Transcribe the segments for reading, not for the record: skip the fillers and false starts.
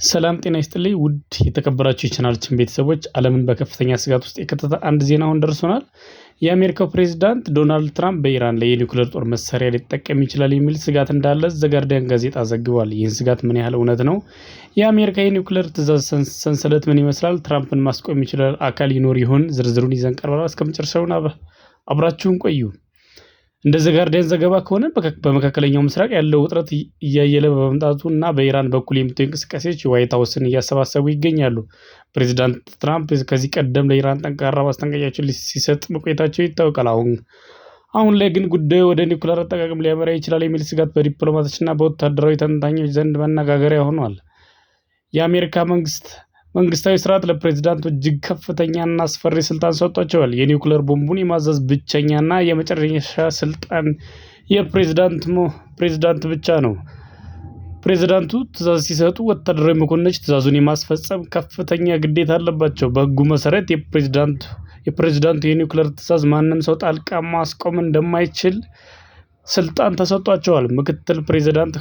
ሰላም ጤና ይስጥልኝ ውድ የተከበራችሁ የቻናላችን ቤተሰቦች ዓለምን በከፍተኛ ስጋት ውስጥ የከተተ አንድ ዜና አሁን ደርሶናል። የአሜሪካው ፕሬዝዳንት ዶናልድ ትራምፕ በኢራን ላይ የኒውክሌር ጦር መሳሪያ ሊጠቀም ይችላል የሚል ስጋት እንዳለ ዘ ጋርዲያን ጋዜጣ ዘግቧል። ይህን ስጋት ምን ያህል እውነት ነው? የአሜሪካ የኒውክሌር ትዕዛዝ ሰንሰለት ምን ይመስላል? ትራምፕን ማስቆም የሚችል አካል ይኖር ይሆን? ዝርዝሩን ይዘን ቀርበናል። እስከመጨረሻው አብራችሁን ቆዩ። እንደ ዘ ጋርዲያን ዘገባ ከሆነ በመካከለኛው ምስራቅ ያለው ውጥረት እያየለ በመምጣቱ እና በኢራን በኩል የሚታዩ እንቅስቃሴዎች ዋይት ሀውስን እያሰባሰቡ ይገኛሉ። ፕሬዚዳንት ትራምፕ ከዚህ ቀደም ለኢራን ጠንካራ ማስጠንቀቂያዎችን ሲሰጥ መቆየታቸው ይታወቃል። አሁን ላይ ግን ጉዳዩ ወደ ኒውክሌር አጠቃቀም ሊያመራ ይችላል የሚል ስጋት በዲፕሎማቶችና በወታደራዊ ተንታኞች ዘንድ መነጋገሪያ ሆኗል። የአሜሪካ መንግስታዊ ስርዓት ለፕሬዝዳንቱ እጅግ ከፍተኛና አስፈሪ ስልጣን ሰጥቷቸዋል። የኒውክሌር ቦምቡን የማዘዝ ብቸኛና የመጨረሻ ስልጣን የፕሬዝዳንት ብቻ ነው። ፕሬዝዳንቱ ትዕዛዝ ሲሰጡ ወታደራዊ መኮንኖች ትዕዛዙን የማስፈጸም ከፍተኛ ግዴታ አለባቸው። በህጉ መሰረት የፕሬዝዳንቱ የኒውክሌር ትዕዛዝ ማንም ሰው ጣልቃ ማስቆም እንደማይችል ስልጣን ተሰጥቷቸዋል። ምክትል ፕሬዝዳንት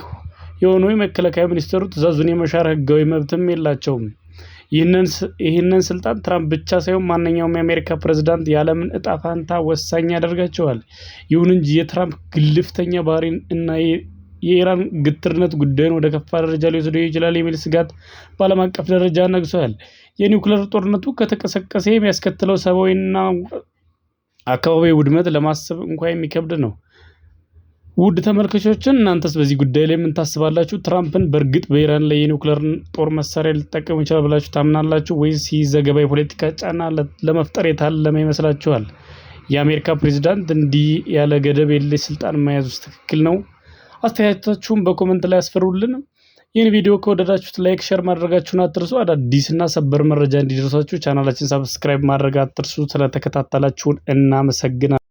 የሆኑ የመከላከያ ሚኒስትሩ ትዕዛዙን የመሻር ህጋዊ መብትም የላቸውም። ይህንን ስልጣን ትራምፕ ብቻ ሳይሆን ማንኛውም የአሜሪካ ፕሬዝዳንት የዓለምን እጣ ፋንታ ወሳኝ ያደርጋቸዋል። ይሁን እንጂ የትራምፕ ግልፍተኛ ባህሪ እና የኢራን ግትርነት ጉዳዩን ወደ ከፋ ደረጃ ሊወስደው ይችላል የሚል ስጋት በዓለም አቀፍ ደረጃ ነግሷል። የኒውክሌር ጦርነቱ ከተቀሰቀሰ የሚያስከትለው ሰብአዊና አካባቢያዊ ውድመት ለማሰብ እንኳን የሚከብድ ነው። ውድ ተመልካቾችን እናንተስ በዚህ ጉዳይ ላይ ምን ታስባላችሁ? ትራምፕን በእርግጥ በኢራን ላይ የኒውክሌር ጦር መሳሪያ ሊጠቀሙ ይችላል ብላችሁ ታምናላችሁ ወይስ ይህ ዘገባ የፖለቲካ ጫና ለመፍጠር የታለመ ይመስላችኋል? የአሜሪካ ፕሬዝዳንት እንዲህ ያለ ገደብ የለሽ ስልጣን መያዝ ውስጥ ትክክል ነው? አስተያየታችሁን በኮመንት ላይ አስፈሩልን። ይህን ቪዲዮ ከወደዳችሁት ላይክ፣ ሼር ማድረጋችሁን አትርሱ። አዳዲስና ሰበር መረጃ እንዲደርሳችሁ ቻናላችን ሰብስክራይብ ማድረግ አትርሱ። ስለተከታተላችሁን እናመሰግናለን።